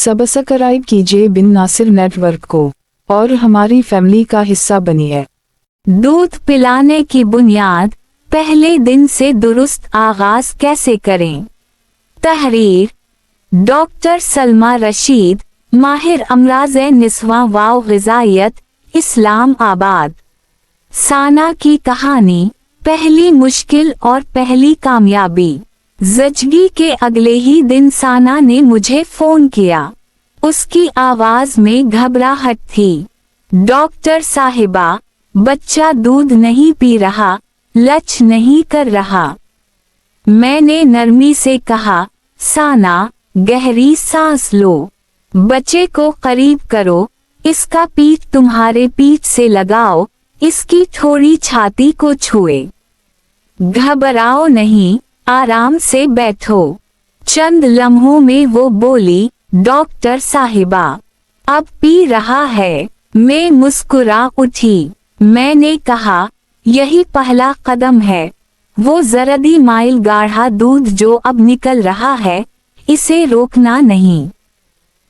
Subscribe कीजिए बिन Nasir network को और हमारी फैमिली का हिस्सा बनिए। दूध पिलाने की बुनियाद, पहले दिन से दुरुस्त आगाज कैसे करें। तहरीर डॉक्टर सलमा रशीद, माहिर अमराज़ निस्वा वाव ग़िज़ाइयत, इस्लाम आबाद। साना की कहानी, पहली मुश्किल और पहली कामयाबी। ज़चगी के अगले ही दिन साना ने मुझे फ़ोन किया। उसकी आवाज़ में घबराहट थी। डॉक्टर साहिबा, बच्चा दूध नहीं पी रहा, लच नहीं कर रहा। मैंने नरमी से कहा, साना, गहरी सांस लो, बच्चे को करीब करो, इसका पीठ तुम्हारे पीठ से लगाओ, इसकी थोड़ी छाती को छुए। घबराओ नहीं, आराम से बैठो। चंद लम्हों में वो बोली, डॉक्टर साहिबा, अब पी रहा है। मैं मुस्कुरा उठी। मैंने कहा, यही पहला कदम है। वो जरदी माइल गाढ़ा दूध जो अब निकल रहा है, इसे रोकना नहीं।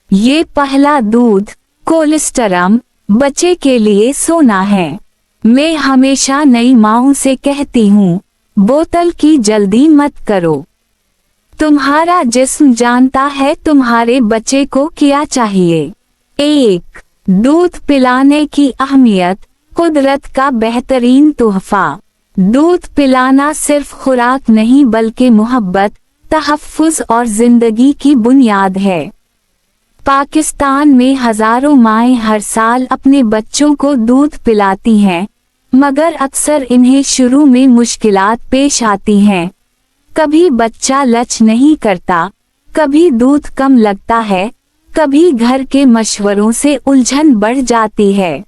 ये पहला दूध, कोलेस्ट्रम, बच्चे के लिए सोना है। मैं हमेशा नई माँओं से कहती हूँ, बोतल की जल्दी मत करो। तुम्हारा जिस्म जानता है तुम्हारे बच्चे को क्या चाहिए। 1. दूध पिलाने की अहमियत, कुदरत का बेहतरीन तोहफा। दूध पिलाना सिर्फ खुराक नहीं बल्कि मोहब्बत, तहफ़्फ़ुज़ और जिंदगी की बुनियाद है। पाकिस्तान में हजारों माएँ हर साल अपने बच्चों को दूध पिलाती हैं, मगर अक्सर इन्हें शुरू में मुश्किलात पेश आती हैं। कभी बच्चा लच नहीं करता, कभी दूध कम लगता है, कभी घर के मशवरों से उलझन बढ़ जाती है।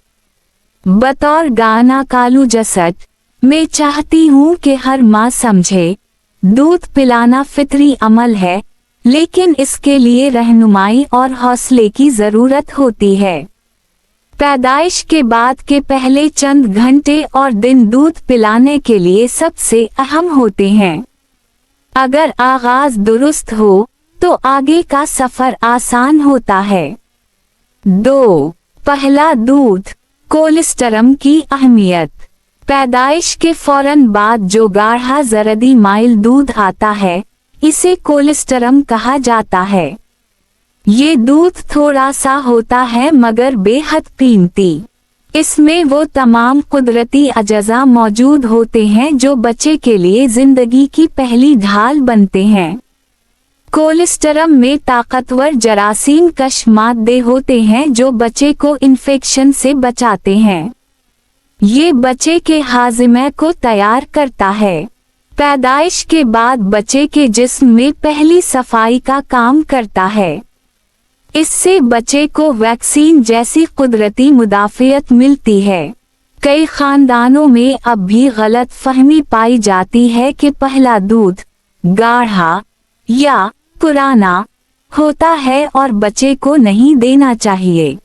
बतौर गाना कालू जसट, मैं चाहती हूँ कि हर माँ समझे, दूध पिलाना फितरी अमल है, लेकिन इसके लिए रहनुमाई और हौसले की ज़रूरत होती है। पैदाइश के बाद के पहले चंद घंटे और दिन दूध पिलाने के लिए सबसे अहम होते हैं। अगर आगाज दुरुस्त हो, तो आगे का सफ़र आसान होता है। 2. पहला दूध, कोलेस्ट्रम की अहमियत। पैदाइश के फौरन बाद जो गाढ़ा जरदी माइल दूध आता है, इसे कोलेस्ट्रम कहा जाता है। ये दूध थोड़ा सा होता है मगर बेहद कीमती। इसमें वो तमाम कुदरती अजज़ा मौजूद होते हैं जो बच्चे के लिए जिंदगी की पहली ढाल बनते हैं। कोलेस्ट्रम में ताकतवर जरासीम कश मादे होते हैं जो बच्चे को इन्फेक्शन से बचाते हैं। ये बच्चे के हाजिमे को तैयार करता है। पैदाइश के बाद बच्चे के जिस्म में पहली सफाई का काम करता है। इससे बच्चे को वैक्सीन जैसी कुदरती मुदाफ़ियत मिलती है। कई खानदानों में अब भी गलत फहमी पाई जाती है कि पहला दूध गाढ़ा या पुराना होता है और बच्चे को नहीं देना चाहिए।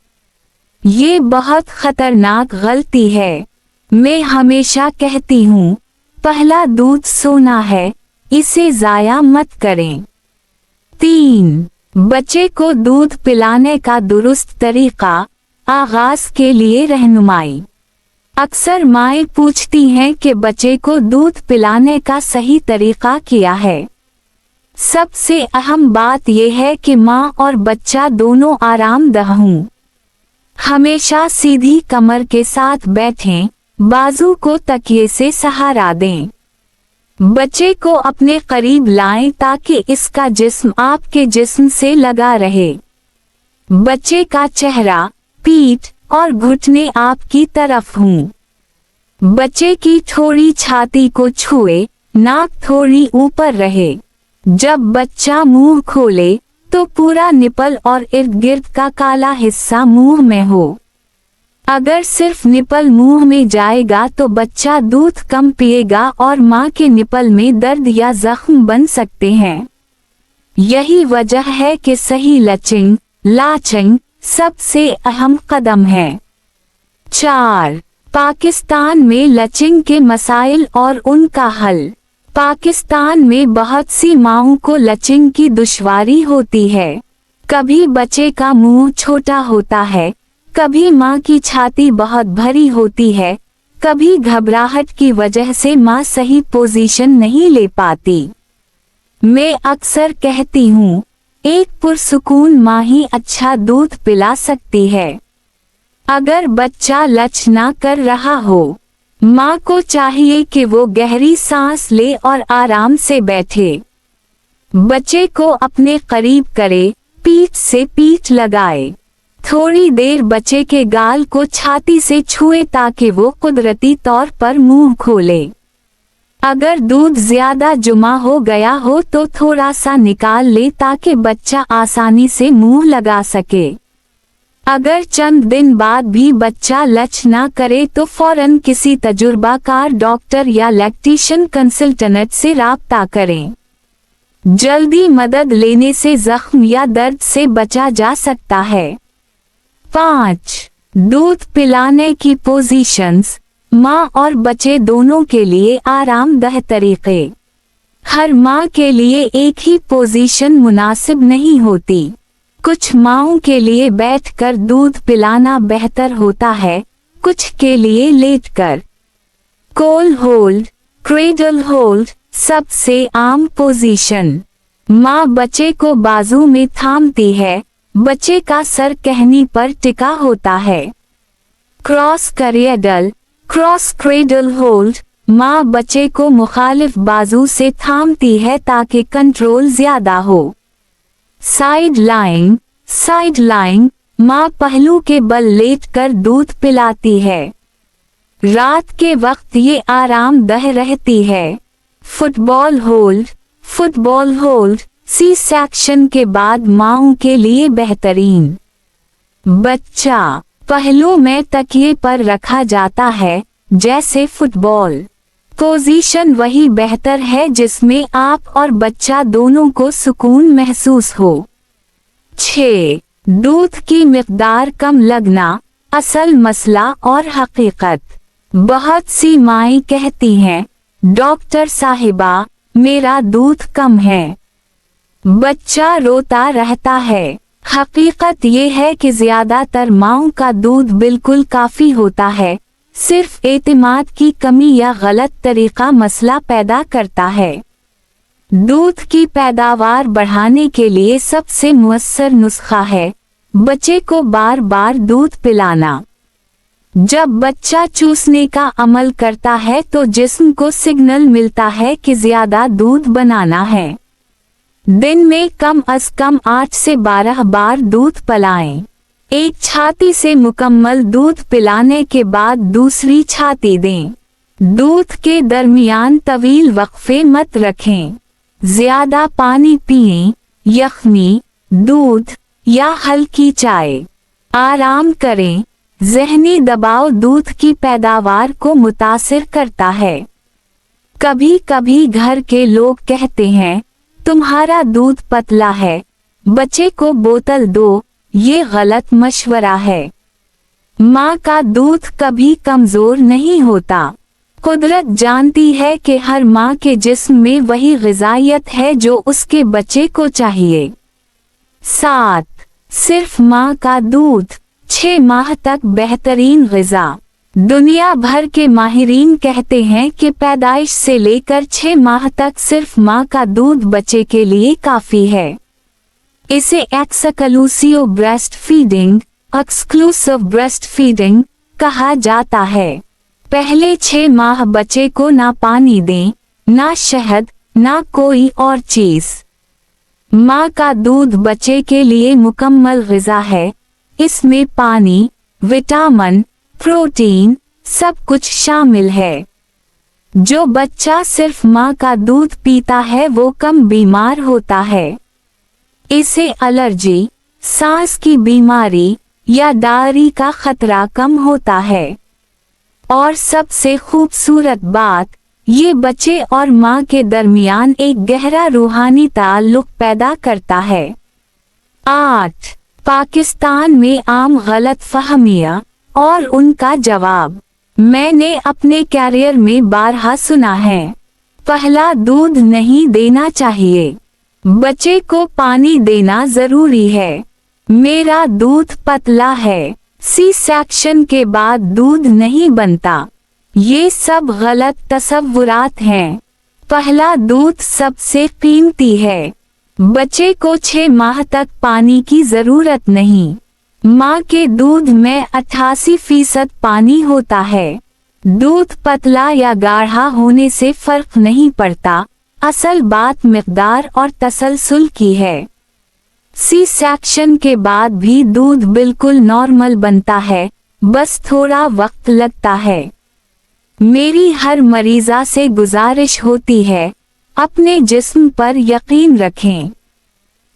ये बहुत खतरनाक गलती है। मैं हमेशा कहती हूँ, पहला दूध सोना है, इसे ज़ाया मत करें। 3. बच्चे को दूध पिलाने का दुरुस्त तरीका, आगाज़ के लिए रहनुमाई। अक्सर माएँ पूछती हैं कि बच्चे को दूध पिलाने का सही तरीका क्या है। सबसे अहम बात यह है कि माँ और बच्चा दोनों आरामदेह हों। हमेशा सीधी कमर के साथ बैठें, बाजू को तकिए से सहारा दें। बच्चे को अपने करीब लाएं ताकि इसका जिस्म आपके जिस्म से लगा रहे। बच्चे का चेहरा, पीठ और घुटने आपकी तरफ हों। बच्चे की थोड़ी छाती को छुए, नाक थोड़ी ऊपर रहे। जब बच्चा मुंह खोले, तो पूरा निपल और इर्द गिर्द का काला हिस्सा मुंह में हो। अगर सिर्फ निपल मुंह में जाएगा तो बच्चा दूध कम पिएगा और माँ के निपल में दर्द या जख्म बन सकते हैं। यही वजह है कि सही लाचिंग सबसे अहम कदम है। 4. पाकिस्तान में लचिंग के मसाइल और उनका हल। पाकिस्तान में बहुत सी माँओं को लचिंग की दुश्वारी होती है। कभी बच्चे का मुंह छोटा होता है, कभी माँ की छाती बहुत भरी होती है, कभी घबराहट की वजह से माँ सही पोजीशन नहीं ले पाती। मैं अक्सर कहती हूँ, एक पुरसुकून माँ ही अच्छा दूध पिला सकती है। अगर बच्चा लच ना कर रहा हो, माँ को चाहिए कि वो गहरी सांस ले और आराम से बैठे। बच्चे को अपने करीब करे, पीठ से पीठ लगाए। थोड़ी देर बच्चे के गाल को छाती से छुए ताकि वो कुदरती तौर पर मुंह खोले। अगर दूध ज्यादा जमा हो गया हो तो थोड़ा सा निकाल ले ताकि बच्चा आसानी से मुंह लगा सके। अगर चंद दिन बाद भी बच्चा लच ना करे तो फौरन किसी तजुर्बाकार डॉक्टर या लैक्टेशन कंसल्टेंट से राब्ता करें। जल्दी मदद लेने से जख्म या दर्द से बचा जा सकता है। 5. दूध पिलाने की पोजीशंस, माँ और बच्चे दोनों के लिए आरामदेह तरीके। हर माँ के लिए एक ही पोजीशन मुनासिब नहीं होती। कुछ माँओं के लिए बैठकर दूध पिलाना बेहतर होता है, कुछ के लिए लेटकर। कोल होल्ड, क्रेडल होल्ड सबसे आम पोजीशन। माँ बच्चे को बाजू में थामती है, बच्चे का सर कहनी पर टिका होता है। Cross cradle, cross cradle hold, माँ बच्चे को मुखालिफ बाजू से थामती है ताकि कंट्रोल ज्यादा हो। साइड लाइंग, साइड लाइंग, माँ पहलू के बल लेटकर दूध पिलाती है। रात के वक्त ये आरामदेह रहती है। Football hold, football hold C section के बाद माँओं के लिए बेहतरीन। बच्चा पहलू में तकिए पर रखा जाता है, जैसे फुटबॉल। पोजीशन वही बेहतर है जिसमें आप और बच्चा दोनों को सुकून महसूस हो। 6. दूध की मिकदार कम लगना, असल मसला और हकीकत। बहुत सी माएँ कहती हैं, डॉक्टर साहिबा मेरा दूध कम है। बच्चा रोता रहता है। हकीकत ये है कि ज्यादातर माँओं का दूध बिल्कुल काफी होता है, सिर्फ एतमाद की कमी या गलत तरीका मसला पैदा करता है। दूध की पैदावार बढ़ाने के लिए सबसे मुअस्सर नुस्खा है बच्चे को बार बार दूध पिलाना। जब बच्चा चूसने का अमल करता है तो जिस्म को सिग्नल मिलता है कि ज्यादा दूध बनाना है। दिन में कम अज कम 8 से 12 बार दूध पिलाएं। एक छाती से मुकम्मल दूध पिलाने के बाद दूसरी छाती दें। दूध के दरमियान तवील वक्फे मत रखें। ज्यादा पानी पिएं, यखनी दूध या हल्की चाय। आराम करें। ज़हनी दबाव दूध की पैदावार को मुतासिर करता है। कभी कभी घर के लोग कहते हैं, तुम्हारा दूध पतला है, बच्चे को बोतल दो। ये गलत मशवरा है। माँ का दूध कभी कमजोर नहीं होता। कुदरत जानती है कि हर माँ के जिस्म में वही ग़िज़ाइयत है जो उसके बच्चे को चाहिए। 7. सिर्फ माँ का दूध 6 माह तक बेहतरीन ग़िज़ा। दुनिया भर के माहिरीन कहते हैं कि पैदाइश से लेकर 6 माह तक सिर्फ माँ का दूध बच्चे के लिए काफ़ी है। इसे exclusive breast feeding, exclusive breast feeding कहा जाता है। पहले 6 माह बच्चे को ना पानी दें, ना शहद, ना कोई और चीज। माँ का दूध बच्चे के लिए मुकम्मल ग़िज़ा है। इसमें पानी, विटामिन, प्रोटीन सब कुछ शामिल है। जो बच्चा सिर्फ माँ का दूध पीता है वो कम बीमार होता है। इसे एलर्जी, सांस की बीमारी या डायरी का खतरा कम होता है। और सबसे खूबसूरत बात, ये बच्चे और माँ के दरमियान एक गहरा रूहानी ताल्लुक पैदा करता है। 8. पाकिस्तान में आम गलत फहमियाँ और उनका जवाब। मैंने अपने कैरियर में बारहा सुना है, पहला दूध नहीं देना चाहिए। बच्चे को पानी देना जरूरी है। मेरा दूध पतला है। सी सेक्शन के बाद दूध नहीं बनता। ये सब गलत तसव्वुरात हैं। पहला दूध सबसे कीमती है। बच्चे को 6 माह तक पानी की जरूरत नहीं। माँ के दूध में 88% पानी होता है। दूध पतला या गाढ़ा होने से फर्क नहीं पड़ता, असल बात मिकदार और तसलसल की है। सी सेक्शन के बाद भी दूध बिल्कुल नॉर्मल बनता है, बस थोड़ा वक्त लगता है। मेरी हर मरीजा से गुजारिश होती है, अपने जिस्म पर यकीन रखें।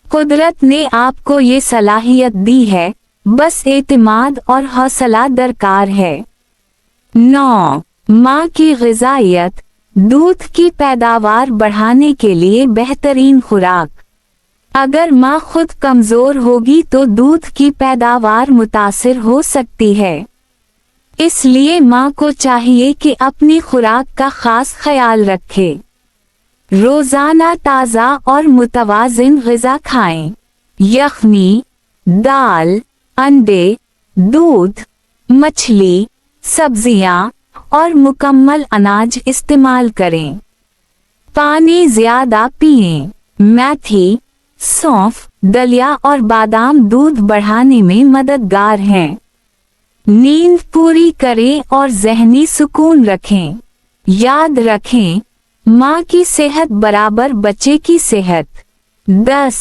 कुदरत ने आपको ये सलाहियत दी है, बस एतमाद और हौसला दरकार है। 9. माँ की ग़िज़ाइयत, दूध की पैदावार बढ़ाने के लिए बेहतरीन खुराक। अगर माँ खुद कमज़ोर होगी तो दूध की पैदावार मुतासिर हो सकती है। इसलिए माँ को चाहिए कि अपनी खुराक का खास ख्याल रखे। रोज़ाना ताज़ा और मुतवाज़िन ग़िज़ा खाएं। यखनी, दाल, अंडे, दूध, मछली, सब्जियां और मुकम्मल अनाज इस्तेमाल करें। पानी ज़्यादा पिएं। मेथी, सौंफ, दलिया और बादाम दूध बढ़ाने में मददगार हैं। नींद पूरी करें और ज़हनी सुकून रखें। याद रखें, माँ की सेहत बराबर बच्चे की सेहत। 10.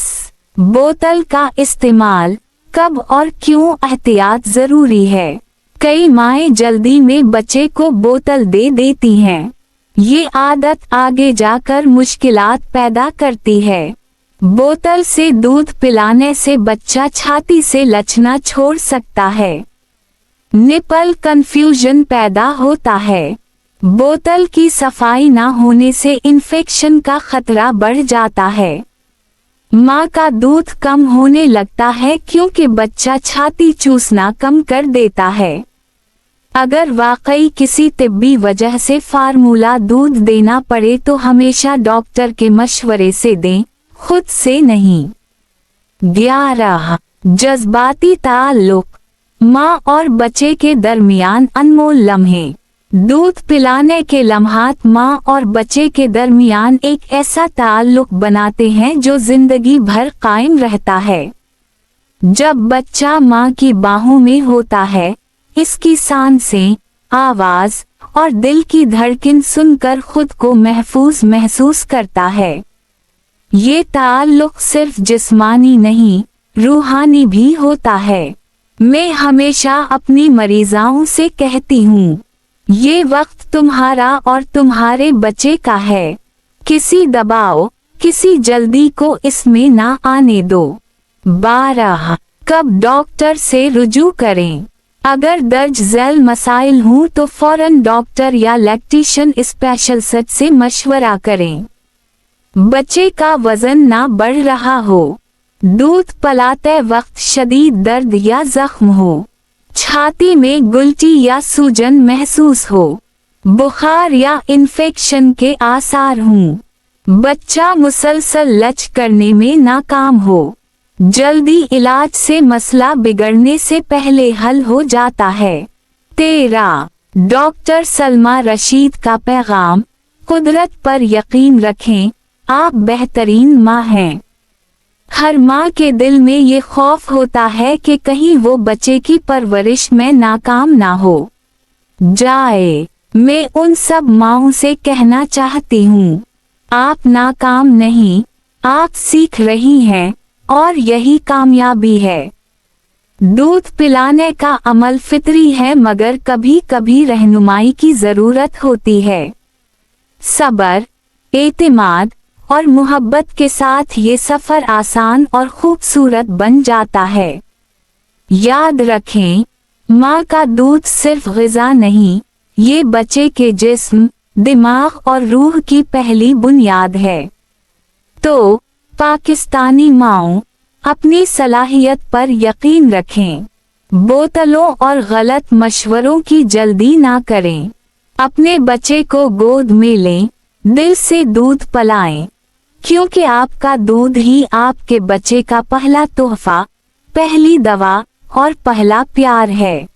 बोतल का इस्तेमाल, कब और क्यों एहतियात ज़रूरी है। कई माएँ जल्दी में बच्चे को बोतल दे देती हैं। ये आदत आगे जाकर मुश्किलात पैदा करती है। बोतल से दूध पिलाने से बच्चा छाती से लचना छोड़ सकता है। निपल कंफ्यूजन पैदा होता है। बोतल की सफाई ना होने से इन्फेक्शन का खतरा बढ़ जाता है। माँ का दूध कम होने लगता है क्योंकि बच्चा छाती चूसना कम कर देता है। अगर वाकई किसी तिब्बी वजह से फार्मूला दूध देना पड़े तो हमेशा डॉक्टर के मशवरे से दें, खुद से नहीं। 11. जज्बाती ताल्लुक, माँ और बच्चे के दरमियान अनमोल लम्हे। दूध पिलाने के लम्हात माँ और बच्चे के दरमियान एक ऐसा ताल्लुक बनाते हैं जो जिंदगी भर कायम रहता है। जब बच्चा माँ की बाहों में होता है, इसकी सांसें, आवाज और दिल की धड़कन सुनकर खुद को महफूज महसूस करता है। ये ताल्लुक सिर्फ जिस्मानी नहीं, रूहानी भी होता है। मैं हमेशा अपनी मरीजाओं से कहती हूँ, ये वक्त तुम्हारा और तुम्हारे बच्चे का है। किसी दबाव, किसी जल्दी को इसमें ना आने दो। 12. कब डॉक्टर से रुजू करें। अगर दर्ज झैल मसाइल हों तो फौरन डॉक्टर या लैक्टेशन स्पेशलिस्ट से मशवरा करें। बच्चे का वजन ना बढ़ रहा हो, दूध पिलाते वक्त शदीद दर्द या जख्म हो, छाती में गुलटी या सूजन महसूस हो, बुखार या इन्फेक्शन के आसार हों, बच्चा मुसलसल लच करने में नाकाम हो, जल्दी इलाज से मसला बिगड़ने से पहले हल हो जाता है। 13. डॉक्टर सलमा रशीद का पैगाम, कुदरत पर यकीन रखें, आप बेहतरीन माँ हैं। हर माँ के दिल में ये खौफ होता है कि कहीं वो बच्चे की परवरिश में नाकाम ना हो जाए। मैं उन सब माँओं से कहना चाहती हूँ, आप नाकाम नहीं, आप सीख रही हैं और यही कामयाबी है। दूध पिलाने का अमल फितरी है मगर कभी कभी रहनुमाई की जरूरत होती है। सब्र, एतमाद और मोहब्बत के साथ ये सफ़र आसान और खूबसूरत बन जाता है। याद रखें, माँ का दूध सिर्फ ग़िज़ा नहीं, ये बच्चे के जिस्म, दिमाग और रूह की पहली बुनियाद है। तो पाकिस्तानी माँओं, अपनी सलाहियत पर यकीन रखें। बोतलों और गलत मशवरों की जल्दी ना करें। अपने बच्चे को गोद में लें, दिल से दूध पिलाएं, क्योंकि आपका दूध ही आपके बच्चे का पहला तोहफा, पहली दवा और पहला प्यार है।